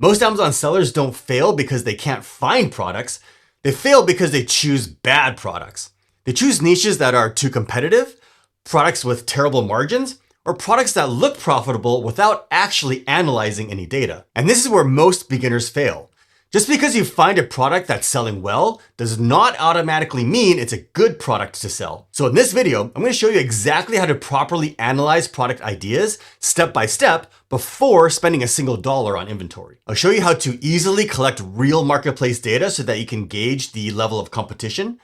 Most Amazon sellers don't fail because they can't find products. They fail because they choose bad products. They choose niches that are too competitive, products with terrible margins, or products that look profitable without actually analyzing any data. And this is where most beginners fail. Just because you find a product that's selling well does not automatically mean it's a good product to sell. So in this video, I'm going to show you exactly how to properly analyze product ideas step by step before spending a single dollar on inventory. I'll show you how to easily collect real marketplace data so that you can gauge the level of competition,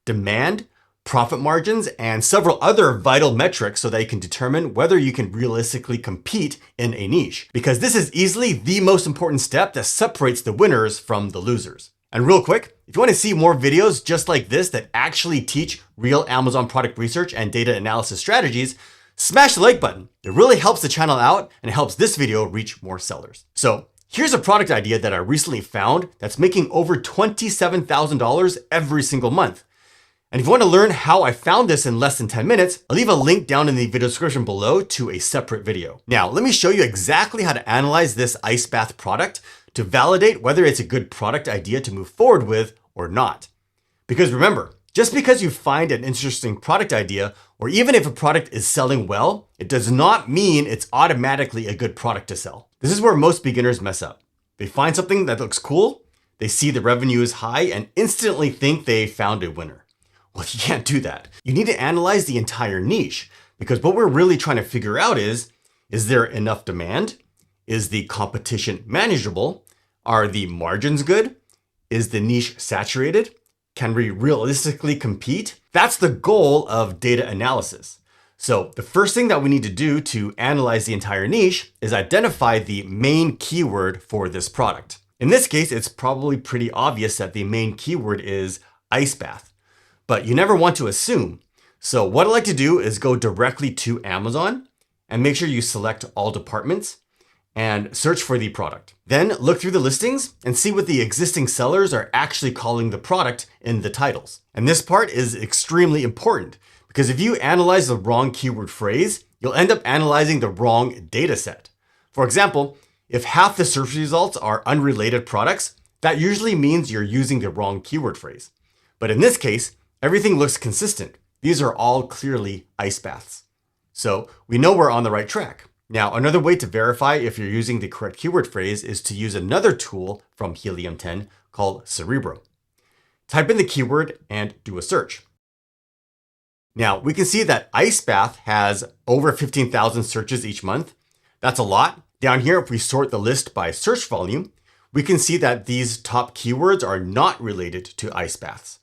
demand, profit margins, and several other vital metrics so that you can determine whether you can realistically compete in a niche. Because this is easily the most important step that separates the winners from the losers. And real quick, if you want to see more videos just like this that actually teach real Amazon product research and data analysis strategies, smash the like button. It really helps the channel out and it helps this video reach more sellers. So here's a product idea that I recently found that's making over $27,000 every single month. And if you want to learn how I found this in less than 10 minutes, I'll leave a link down in the video description below to a separate video. Now, let me show you exactly how to analyze this ice bath product to validate whether it's a good product idea to move forward with or not. Because remember, just because you find an interesting product idea, or even if a product is selling well, it does not mean it's automatically a good product to sell. This is where most beginners mess up. They find something that looks cool, they see the revenue is high, and instantly think they found a winner. Well, you can't do that. You need to analyze the entire niche because what we're really trying to figure out is there enough demand? Is the competition manageable? Are the margins good? Is the niche saturated? Can we realistically compete? That's the goal of data analysis. So the first thing that we need to do to analyze the entire niche is identify the main keyword for this product. In this case, it's probably pretty obvious that the main keyword is ice bath. But you never want to assume. So what I like to do is go directly to Amazon and make sure you select all departments and search for the product. Then look through the listings and see what the existing sellers are actually calling the product in the titles. And this part is extremely important because if you analyze the wrong keyword phrase, you'll end up analyzing the wrong data set. For example, if half the search results are unrelated products, that usually means you're using the wrong keyword phrase. But in this case, everything looks consistent. These are all clearly ice baths. So we know we're on the right track. Now, another way to verify if you're using the correct keyword phrase is to use another tool from Helium 10 called Cerebro. Type in the keyword and do a search. Now, we can see that ice bath has over 15,000 searches each month. That's a lot. Down here, if we sort the list by search volume, we can see that these top keywords are not related to ice baths.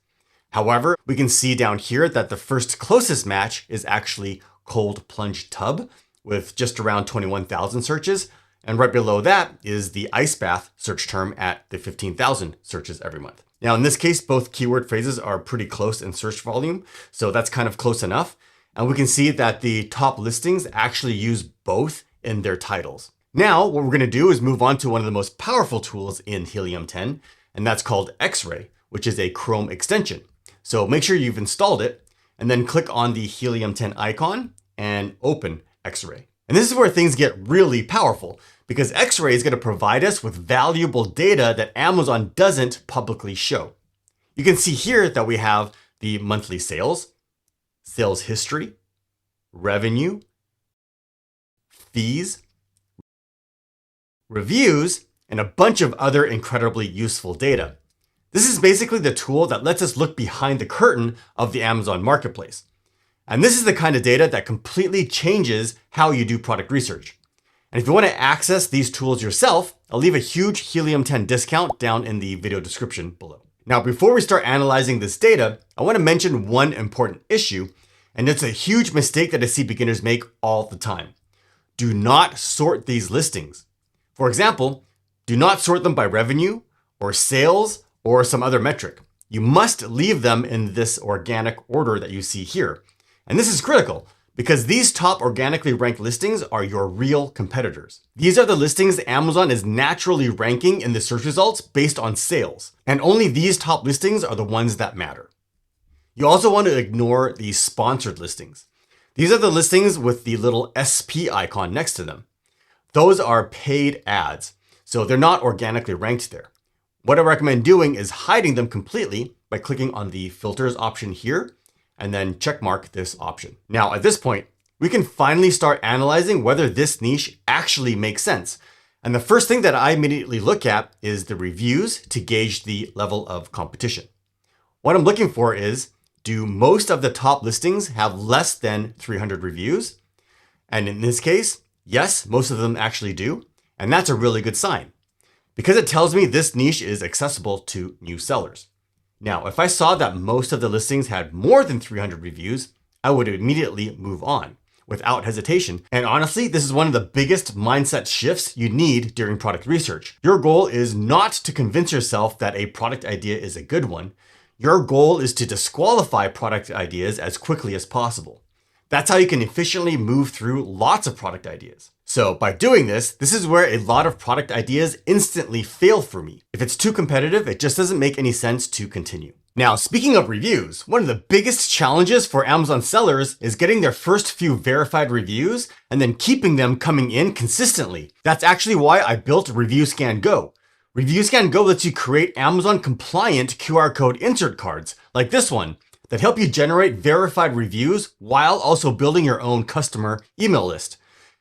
However, we can see down here that the first closest match is actually cold plunge tub with just around 21,000 searches. And right below that is the ice bath search term at the 15,000 searches every month. Now, in this case, both keyword phrases are pretty close in search volume. So that's kind of close enough. And we can see that the top listings actually use both in their titles. Now, what we're going to do is move on to one of the most powerful tools in Helium 10, and that's called X-Ray, which is a Chrome extension. So make sure you've installed it and then click on the Helium 10 icon and open X-Ray. And this is where things get really powerful because X-Ray is going to provide us with valuable data that Amazon doesn't publicly show. You can see here that we have the monthly sales, sales history, revenue, fees, reviews, and a bunch of other incredibly useful data. This is basically the tool that lets us look behind the curtain of the Amazon marketplace. And this is the kind of data that completely changes how you do product research. And if you want to access these tools yourself, I'll leave a huge Helium 10 discount down in the video description below. Now, before we start analyzing this data, I want to mention one important issue, and it's a huge mistake that I see beginners make all the time. Do not sort these listings. For example, do not sort them by revenue or sales or some other metric. You must leave them in this organic order that you see here. And this is critical because these top organically ranked listings are your real competitors. These are the listings Amazon is naturally ranking in the search results based on sales. And only these top listings are the ones that matter. You also want to ignore the sponsored listings. These are the listings with the little SP icon next to them. Those are paid ads. so they're not organically ranked there. What I recommend doing is hiding them completely by clicking on the filters option here and then checkmark this option. Now, at this point, we can finally start analyzing whether this niche actually makes sense. And the first thing that I immediately look at is the reviews to gauge the level of competition. What I'm looking for is, do most of the top listings have less than 300 reviews? And in this case, yes, most of them actually do. And that's a really good sign, because it tells me this niche is accessible to new sellers. Now, if I saw that most of the listings had more than 300 reviews, I would immediately move on without hesitation. And honestly, this is one of the biggest mindset shifts you need during product research. Your goal is not to convince yourself that a product idea is a good one. Your goal is to disqualify product ideas as quickly as possible. That's how you can efficiently move through lots of product ideas. So by doing this, this is where a lot of product ideas instantly fail for me. If it's too competitive, it just doesn't make any sense to continue. Now, speaking of reviews, one of the biggest challenges for Amazon sellers is getting their first few verified reviews and then keeping them coming in consistently. That's actually why I built ReviewScan Go. ReviewScan Go lets you create Amazon compliant QR code insert cards like this one that help you generate verified reviews while also building your own customer email list.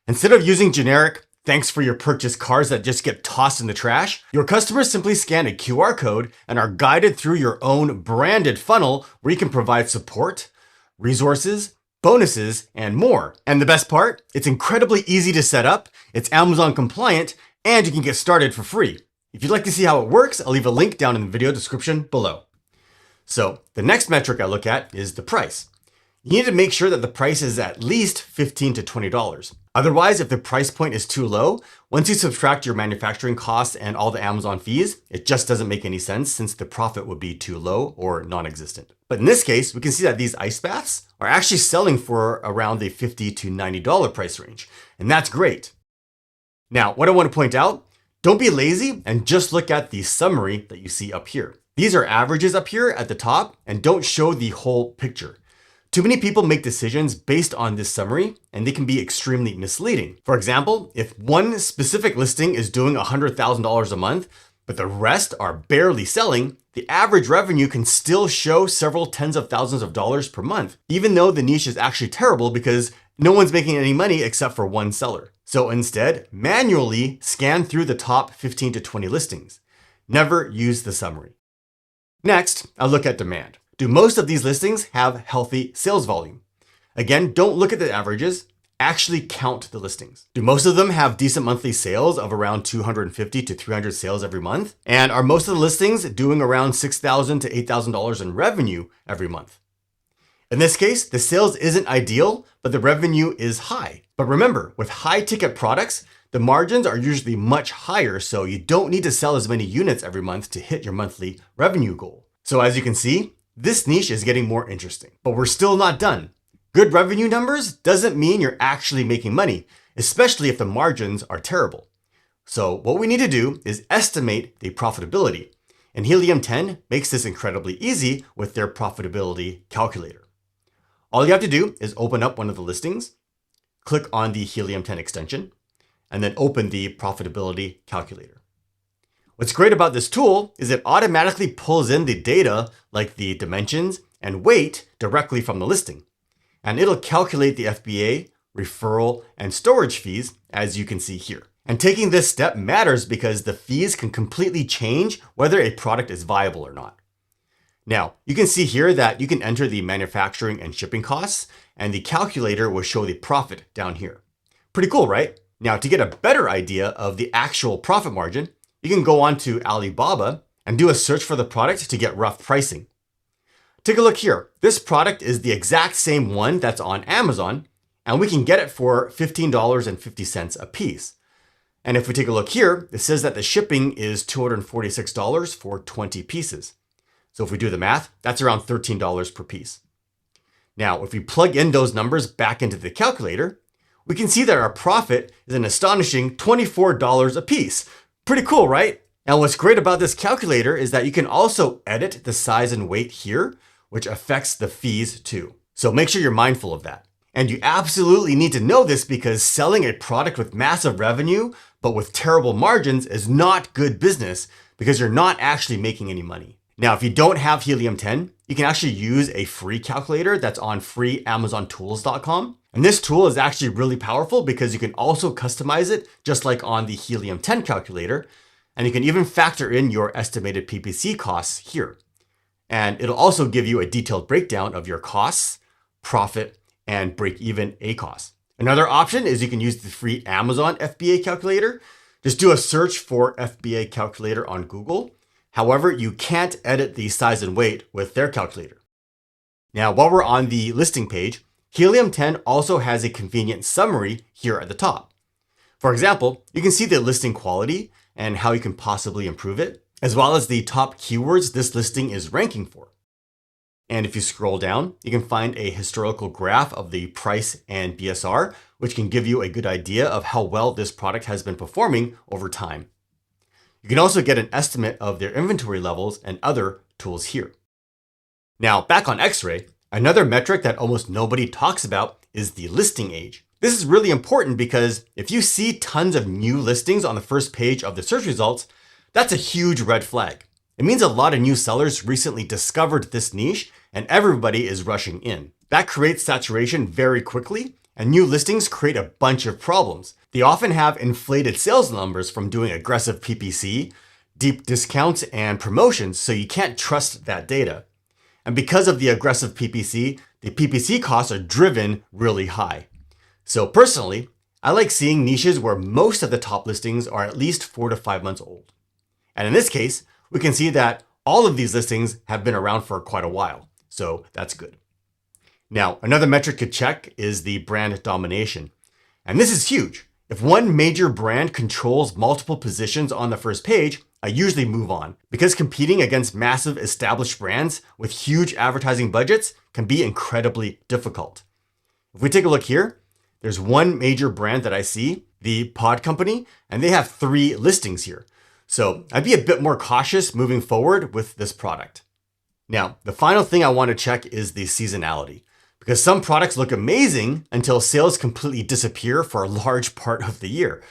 Instead of using generic "thanks for your purchase" cards that just get tossed in the trash, your customers simply scan a QR code and are guided through your own branded funnel where you can provide support, resources, bonuses, and more. And the best part, it's incredibly easy to set up, it's Amazon compliant, and you can get started for free. If you'd like to see how it works, I'll leave a link down in the video description below. So the next metric I look at is the price. You need to make sure that the price is at least $15 to $20. Otherwise, if the price point is too low, once you subtract your manufacturing costs and all the Amazon fees, it just doesn't make any sense since the profit would be too low or non-existent. But in this case, we can see that these ice baths are actually selling for around the $50 to $90 price range, and that's great. Now, what I want to point out, don't be lazy and just look at the summary that you see up here. These are averages up here at the top and don't show the whole picture. Too many people make decisions based on this summary, and they can be extremely misleading. For example, if one specific listing is doing $100,000 a month, but the rest are barely selling, the average revenue can still show several tens of thousands of dollars per month, even though the niche is actually terrible because no one's making any money except for one seller. So instead, manually scan through the top 15 to 20 listings. Never use the summary. Next, I'll look at demand. Do most of these listings have healthy sales volume? Again, don't look at the averages, actually count the listings. Do most of them have decent monthly sales of around 250 to 300 sales every month? And are most of the listings doing around $6,000 to $8,000 in revenue every month? In this case, the sales isn't ideal, but the revenue is high. But remember, with high ticket products, the margins are usually much higher, so you don't need to sell as many units every month to hit your monthly revenue goal. So as you can see, this niche is getting more interesting, but we're still not done. Good revenue numbers doesn't mean you're actually making money, especially if the margins are terrible. So what we need to do is estimate the profitability, and Helium 10 makes this incredibly easy with their profitability calculator. All you have to do is open up one of the listings, click on the Helium 10 extension, and then open the profitability calculator. What's great about this tool is it automatically pulls in the data like the dimensions and weight directly from the listing. And it'll calculate the FBA, referral, and storage fees, as you can see here. And taking this step matters because the fees can completely change whether a product is viable or not. Now, you can see here that you can enter the manufacturing and shipping costs, and the calculator will show the profit down here. Pretty cool, right? Now, to get a better idea of the actual profit margin, you can go on to Alibaba and do a search for the product to get rough pricing. Take a look here. This product is the exact same one that's on Amazon, and we can get it for $15.50 a piece. And if we take a look here, it says that the shipping is $246 for 20 pieces. So if we do the math, that's around $13 per piece. Now, if we plug in those numbers back into the calculator, we can see that our profit is an astonishing $24 a piece. Pretty cool, right? Now, what's great about this calculator is that you can also edit the size and weight here, which affects the fees too. So make sure you're mindful of that. And you absolutely need to know this because selling a product with massive revenue but with terrible margins is not good business because you're not actually making any money. Now, if you don't have Helium 10, you can actually use a free calculator that's on freeamazontools.com. And this tool is actually really powerful because you can also customize it just like on the Helium 10 calculator. And you can even factor in your estimated PPC costs here. And it'll also give you a detailed breakdown of your costs, profit, and break-even ACoS. Another option is you can use the free Amazon FBA calculator. Just do a search for FBA calculator on Google. However, you can't edit the size and weight with their calculator. Now, while we're on the listing page, Helium 10 also has a convenient summary here at the top. For example, you can see the listing quality and how you can possibly improve it, as well as the top keywords this listing is ranking for. And if you scroll down, you can find a historical graph of the price and BSR, which can give you a good idea of how well this product has been performing over time. You can also get an estimate of their inventory levels and other tools here. Now, back on X-Ray, another metric that almost nobody talks about is the listing age. This is really important because if you see tons of new listings on the first page of the search results, that's a huge red flag. It means a lot of new sellers recently discovered this niche and everybody is rushing in. That creates saturation very quickly, and new listings create a bunch of problems. They often have inflated sales numbers from doing aggressive PPC, deep discounts, and promotions, so you can't trust that data. And because of the aggressive PPC, the PPC costs are driven really high. So personally, I like seeing niches where most of the top listings are at least 4 to 5 months old. And in this case, we can see that all of these listings have been around for quite a while, so that's good. Now, another metric to check is the brand domination. And this is huge. If one major brand controls multiple positions on the first page, I usually move on because competing against massive established brands with huge advertising budgets can be incredibly difficult. If we take a look here, there's one major brand that I see, the Pod Company, and they have 3 listings here. So I'd be a bit more cautious moving forward with this product. Now, the final thing I want to check is the seasonality, because some products look amazing until sales completely disappear for a large part of the year.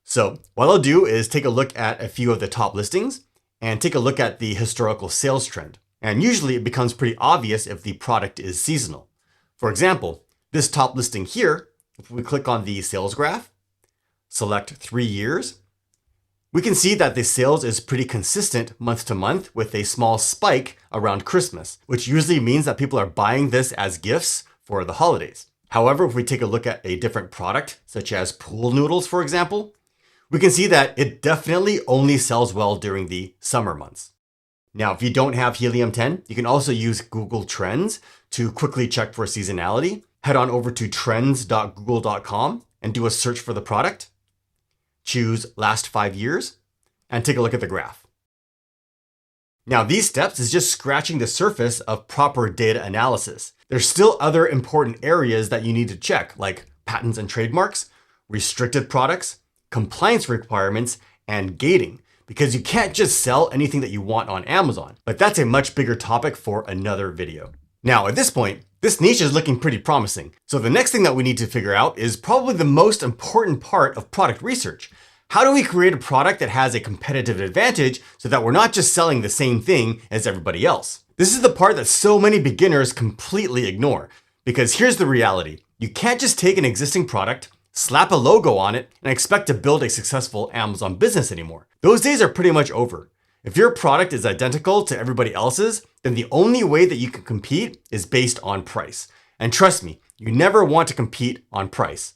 So what I'll do is take a look at a few of the top listings and take a look at the historical sales trend. And usually it becomes pretty obvious if the product is seasonal. For example, this top listing here, if we click on the sales graph, select 3 years, we can see that the sales is pretty consistent month to month with a small spike around Christmas, which usually means that people are buying this as gifts for the holidays. However, if we take a look at a different product, such as pool noodles, for example, we can see that it definitely only sells well during the summer months. Now, if you don't have Helium 10, you can also use Google Trends to quickly check for seasonality. Head on over to trends.google.com and do a search for the product. Choose last 5 years and take a look at the graph. Now, these steps is just scratching the surface of proper data analysis. There's still other important areas that you need to check, like patents and trademarks, restricted products, compliance requirements, and gating, because you can't just sell anything that you want on Amazon. But that's a much bigger topic for another video. Now, at this point, this niche is looking pretty promising. So the next thing that we need to figure out is probably the most important part of product research. How do we create a product that has a competitive advantage so that we're not just selling the same thing as everybody else? This is the part that so many beginners completely ignore. Because here's the reality. You can't just take an existing product, slap a logo on it, and expect to build a successful Amazon business anymore. Those days are pretty much over. If your product is identical to everybody else's, then the only way that you can compete is based on price. And trust me, you never want to compete on price.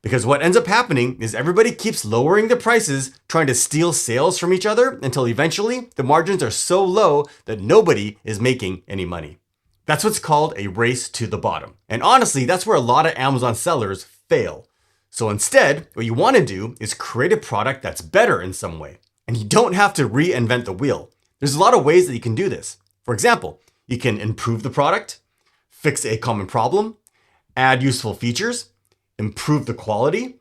Because what ends up happening is everybody keeps lowering the prices, trying to steal sales from each other until eventually the margins are so low that nobody is making any money. That's what's called a race to the bottom. And honestly, that's where a lot of Amazon sellers fail. So instead, what you want to do is create a product that's better in some way. And you don't have to reinvent the wheel. There's a lot of ways that you can do this. For example, you can improve the product, fix a common problem, add useful features, improve the quality,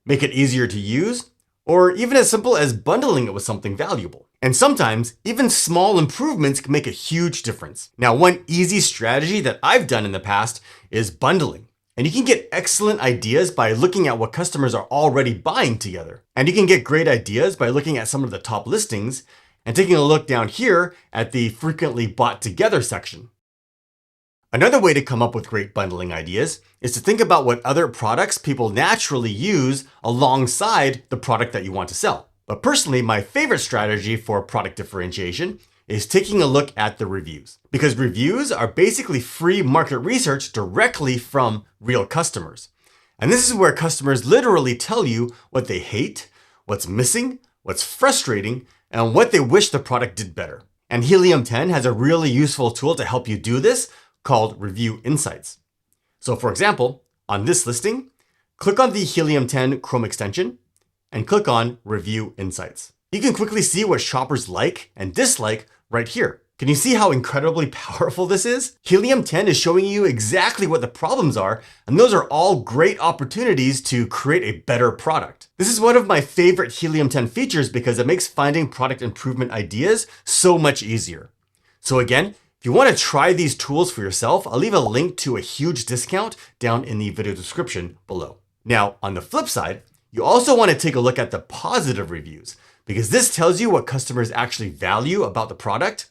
make it easier to use, or even as simple as bundling it with something valuable. And sometimes, even small improvements can make a huge difference. Now, one easy strategy that I've done in the past is bundling. And you can get excellent ideas by looking at what customers are already buying together. And you can get great ideas by looking at some of the top listings and taking a look down here at the frequently bought together section. Another way to come up with great bundling ideas is to think about what other products people naturally use alongside the product that you want to sell. But personally, my favorite strategy for product differentiation is taking a look at the reviews. Because reviews are basically free market research directly from real customers. And this is where customers literally tell you what they hate, what's missing, what's frustrating, and what they wish the product did better. And Helium 10 has a really useful tool to help you do this called Review Insights. So for example, on this listing, click on the Helium 10 Chrome extension and click on Review Insights. You can quickly see what shoppers like and dislike right here. Can you see how incredibly powerful this is? Helium 10 is showing you exactly what the problems are, and those are all great opportunities to create a better product. This is one of my favorite Helium 10 features because it makes finding product improvement ideas so much easier. So again, if you want to try these tools for yourself, I'll leave a link to a huge discount down in the video description below. Now, on the flip side, you also want to take a look at the positive reviews because this tells you what customers actually value about the product.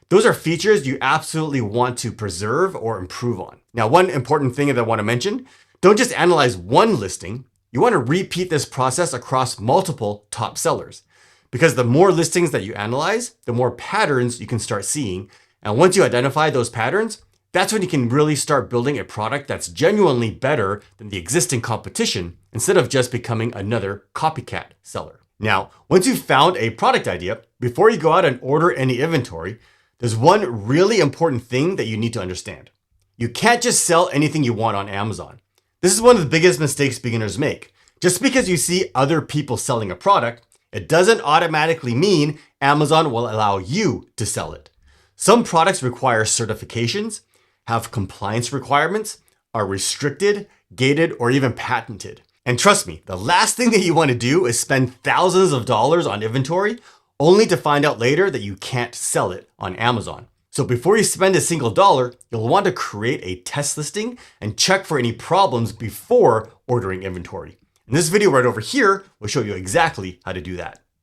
Those are features you absolutely want to preserve or improve on. Now, one important thing that I want to mention, don't just analyze one listing. You want to repeat this process across multiple top sellers because the more listings that you analyze, the more patterns you can start seeing. And once you identify those patterns, that's when you can really start building a product that's genuinely better than the existing competition instead of just becoming another copycat seller. Now, once you've found a product idea, before you go out and order any inventory, there's one really important thing that you need to understand. You can't just sell anything you want on Amazon. This is one of the biggest mistakes beginners make. Just because you see other people selling a product, it doesn't automatically mean Amazon will allow you to sell it. Some products require certifications, have compliance requirements, are restricted, gated, or even patented. And trust me, the last thing that you want to do is spend thousands of dollars on inventory only to find out later that you can't sell it on Amazon. So before you spend a single dollar, you'll want to create a test listing and check for any problems before ordering inventory. And this video right over here will show you exactly how to do that.